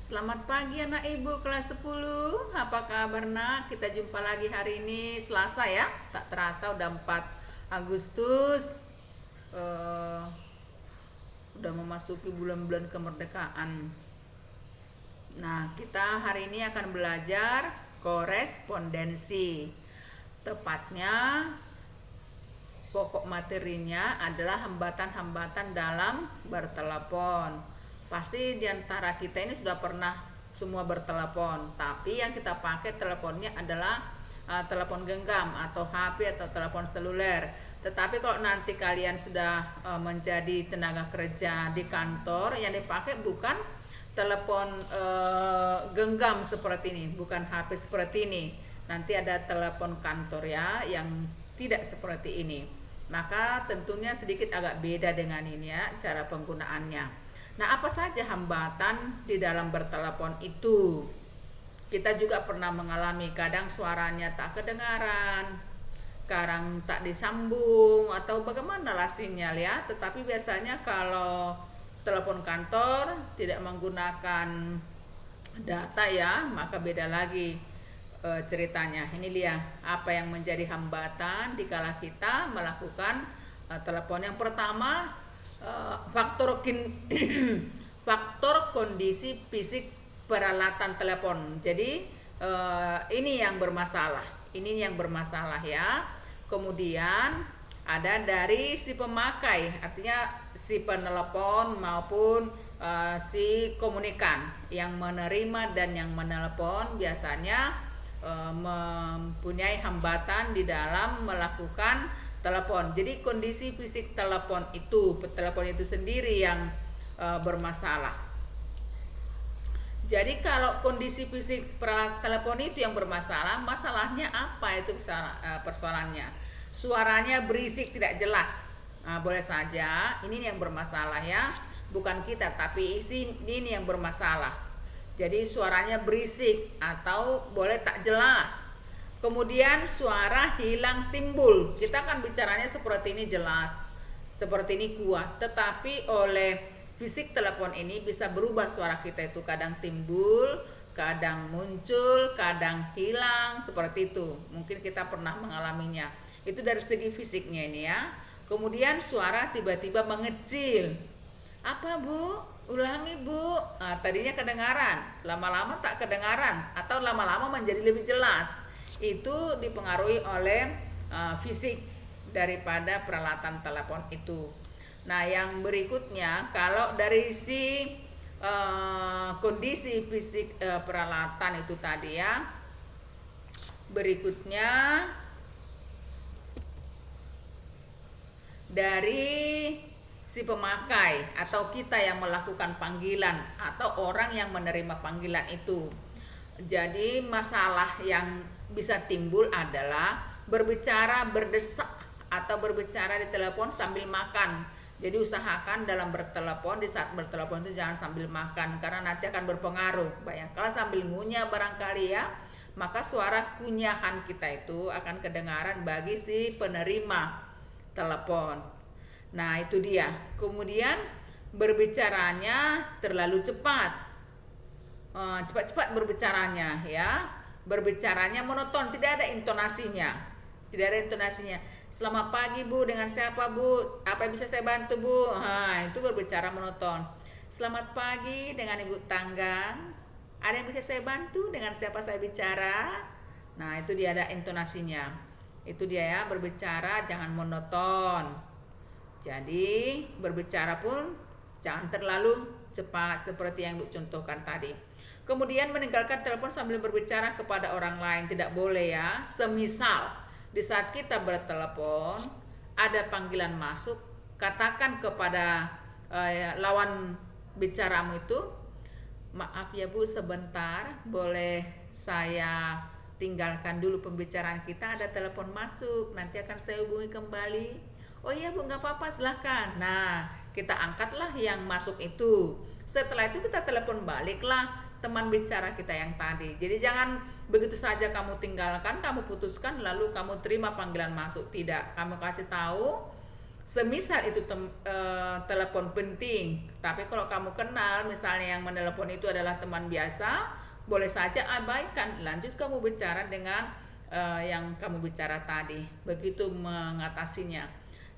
Selamat pagi anak ibu kelas 10. Apa kabar nak? Kita jumpa lagi hari ini Selasa ya. Tak terasa udah 4 Agustus. Eh, udah memasuki bulan-bulan kemerdekaan. Nah, kita hari ini akan belajar korespondensi. Tepatnya pokok materinya adalah hambatan-hambatan dalam bertelepon. Pasti diantara kita ini sudah pernah semua bertelepon, tapi yang kita pakai teleponnya adalah telepon genggam atau HP atau telepon seluler. Tetapi kalau nanti kalian sudah menjadi tenaga kerja di kantor, yang dipakai bukan telepon genggam seperti ini, bukan HP seperti ini. Nanti ada telepon kantor ya yang tidak seperti ini. Maka tentunya sedikit agak beda dengan ini ya cara penggunaannya. Nah, apa saja hambatan di dalam bertelepon itu? Kita juga pernah mengalami kadang suaranya tak kedengaran, kadang tak disambung atau bagaimanlah sinyal ya. Tetapi biasanya kalau telepon kantor tidak menggunakan data ya, maka beda lagi ceritanya. Ini dia apa yang menjadi hambatan dikala kita melakukan telepon. Yang pertama, faktor kondisi fisik peralatan telepon. Jadi ini yang bermasalah. Ini yang bermasalah ya. Kemudian ada dari si pemakai, artinya si penelepon maupun si komunikan yang menerima dan yang menelepon biasanya mempunyai hambatan di dalam melakukan telepon. Jadi kondisi fisik telepon itu sendiri yang bermasalah. Jadi kalau kondisi fisik peralatan telepon itu yang bermasalah, masalahnya apa itu persoalannya? Suaranya berisik tidak jelas. Nah, boleh saja ini yang bermasalah ya, bukan kita tapi ini yang bermasalah. Jadi suaranya berisik atau boleh tak jelas. Kemudian suara hilang timbul. Kita kan bicaranya seperti ini jelas, seperti ini kuat. Tetapi oleh fisik telepon ini bisa berubah suara kita itu. Kadang timbul, kadang muncul, kadang hilang, seperti itu. Mungkin kita pernah mengalaminya. Itu dari segi fisiknya ini ya. Kemudian suara tiba-tiba mengecil. Apa bu? Ulangi bu. Nah, tadinya kedengaran, lama-lama tak kedengaran, atau lama-lama menjadi lebih jelas. Itu dipengaruhi oleh fisik daripada peralatan telepon itu. Nah, yang berikutnya kalau dari si kondisi fisik peralatan itu tadi ya. Berikutnya dari si pemakai atau kita yang melakukan panggilan atau orang yang menerima panggilan itu. Jadi masalah yang bisa timbul adalah berbicara berdesak atau berbicara di telepon sambil makan. Jadi usahakan dalam bertelepon, di saat bertelepon itu jangan sambil makan karena nanti akan berpengaruh. Kalau sambil ngunyah barangkali ya, maka suara kunyahan kita itu akan kedengaran bagi si penerima telepon. Nah, itu dia. Kemudian berbicaranya terlalu cepat. Cepat-cepat berbicaranya ya. Berbicaranya monoton, tidak ada intonasinya. Tidak ada intonasinya. Selamat pagi bu, dengan siapa bu? Apa yang bisa saya bantu bu? Nah, itu berbicara monoton. Selamat pagi dengan ibu Tanggang. Ada yang bisa saya bantu? Dengan siapa saya bicara? Nah, itu dia ada intonasinya. Itu dia ya, berbicara jangan monoton. Jadi berbicara pun jangan terlalu cepat seperti yang Ibu contohkan tadi. Kemudian meninggalkan telepon sambil berbicara kepada orang lain tidak boleh ya. Semisal di saat kita bertelepon ada panggilan masuk, katakan kepada lawan bicaramu itu, maaf ya Bu sebentar, boleh saya tinggalkan dulu pembicaraan kita, ada telepon masuk, nanti akan saya hubungi kembali. Oh iya bu, nggak apa-apa, silahkan. Nah, kita angkatlah yang masuk itu. Setelah itu kita telepon baliklah teman bicara kita yang tadi. Jadi jangan begitu saja kamu tinggalkan, kamu putuskan, lalu kamu terima panggilan masuk. Tidak, kamu kasih tahu Semisal itu telepon penting, tapi kalau kamu kenal misalnya yang menelepon itu adalah teman biasa, boleh saja abaikan, lanjut kamu bicara dengan yang kamu bicara tadi. Begitu mengatasinya.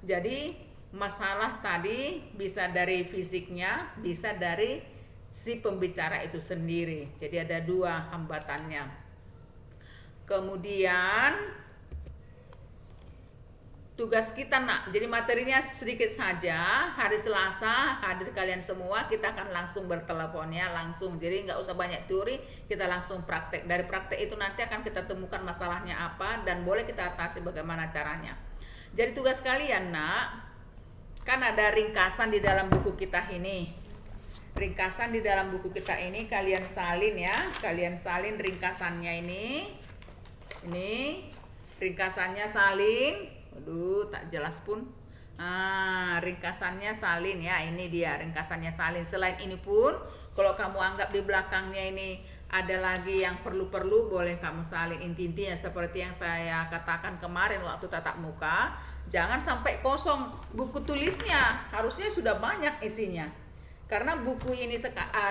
Jadi masalah tadi bisa dari fisiknya, bisa dari si pembicara itu sendiri. Jadi ada dua hambatannya. Kemudian tugas kita nak, jadi materinya sedikit saja. Hari Selasa hadir kalian semua, kita akan langsung bertelepon ya, langsung. Jadi nggak usah banyak teori, kita langsung praktek. Dari praktek itu nanti akan kita temukan masalahnya apa dan boleh kita atasi bagaimana caranya. Jadi tugas kalian nak, kan ada ringkasan di dalam buku kita ini. Ringkasan di dalam buku kita ini kalian salin ya, kalian salin ringkasannya ini. Ini ringkasannya salin. Aduh, tak jelas pun. Ringkasannya salin ya, ini dia ringkasannya salin. Selain ini pun, kalau kamu anggap di belakangnya ini ada lagi yang perlu-perlu, boleh kamu salin. Inti-intinya seperti yang saya katakan kemarin waktu tatap muka, jangan sampai kosong buku tulisnya, harusnya sudah banyak isinya. Karena buku ini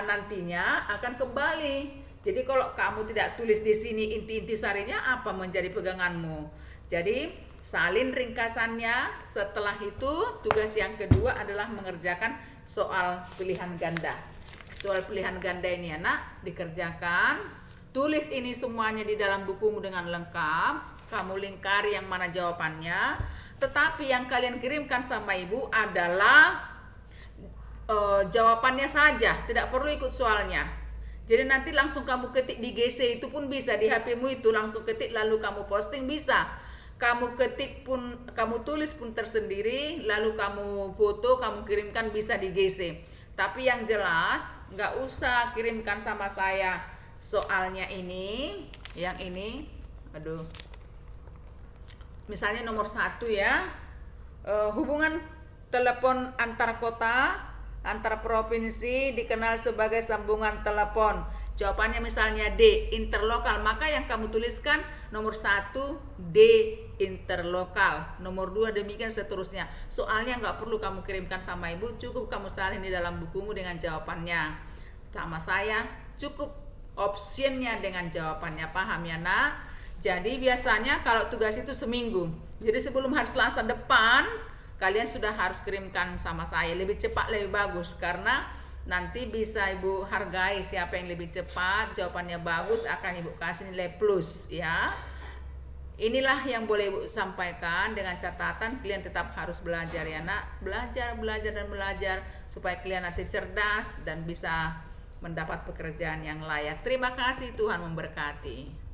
nantinya akan kembali. Jadi kalau kamu tidak tulis di sini inti-inti sarinya, apa menjadi peganganmu? Jadi salin ringkasannya. Setelah itu tugas yang kedua adalah mengerjakan soal pilihan ganda. Soal pilihan ganda ini anak dikerjakan. Tulis ini semuanya di dalam bukumu dengan lengkap. Kamu lingkari yang mana jawabannya. Tetapi yang kalian kirimkan sama ibu adalah jawabannya saja, tidak perlu ikut soalnya. Jadi nanti langsung kamu ketik di GC itu pun bisa, di HP-mu itu langsung ketik lalu kamu posting bisa. Kamu ketik pun, kamu tulis pun tersendiri, lalu kamu foto, kamu kirimkan bisa di GC. Tapi yang jelas nggak usah kirimkan sama saya soalnya ini, yang ini, aduh. Misalnya nomor 1 ya, hubungan telepon antar kota, antar provinsi dikenal sebagai sambungan telepon. Jawabannya misalnya D, interlokal. Maka yang kamu tuliskan nomor 1 D, interlokal. Nomor 2 demikian seterusnya. Soalnya nggak perlu kamu kirimkan sama ibu, cukup kamu salin di dalam bukumu dengan jawabannya. Sama saya cukup optionnya dengan jawabannya, paham ya nak? Jadi biasanya kalau tugas itu seminggu. Jadi sebelum hari Selasa depan kalian sudah harus kirimkan sama saya. Lebih cepat lebih bagus, karena nanti bisa ibu hargai siapa yang lebih cepat, jawabannya bagus akan ibu kasih nilai plus ya. Inilah yang boleh ibu sampaikan, dengan catatan kalian tetap harus belajar ya nak. Belajar dan belajar supaya kalian nanti cerdas dan bisa mendapat pekerjaan yang layak. Terima kasih, Tuhan memberkati.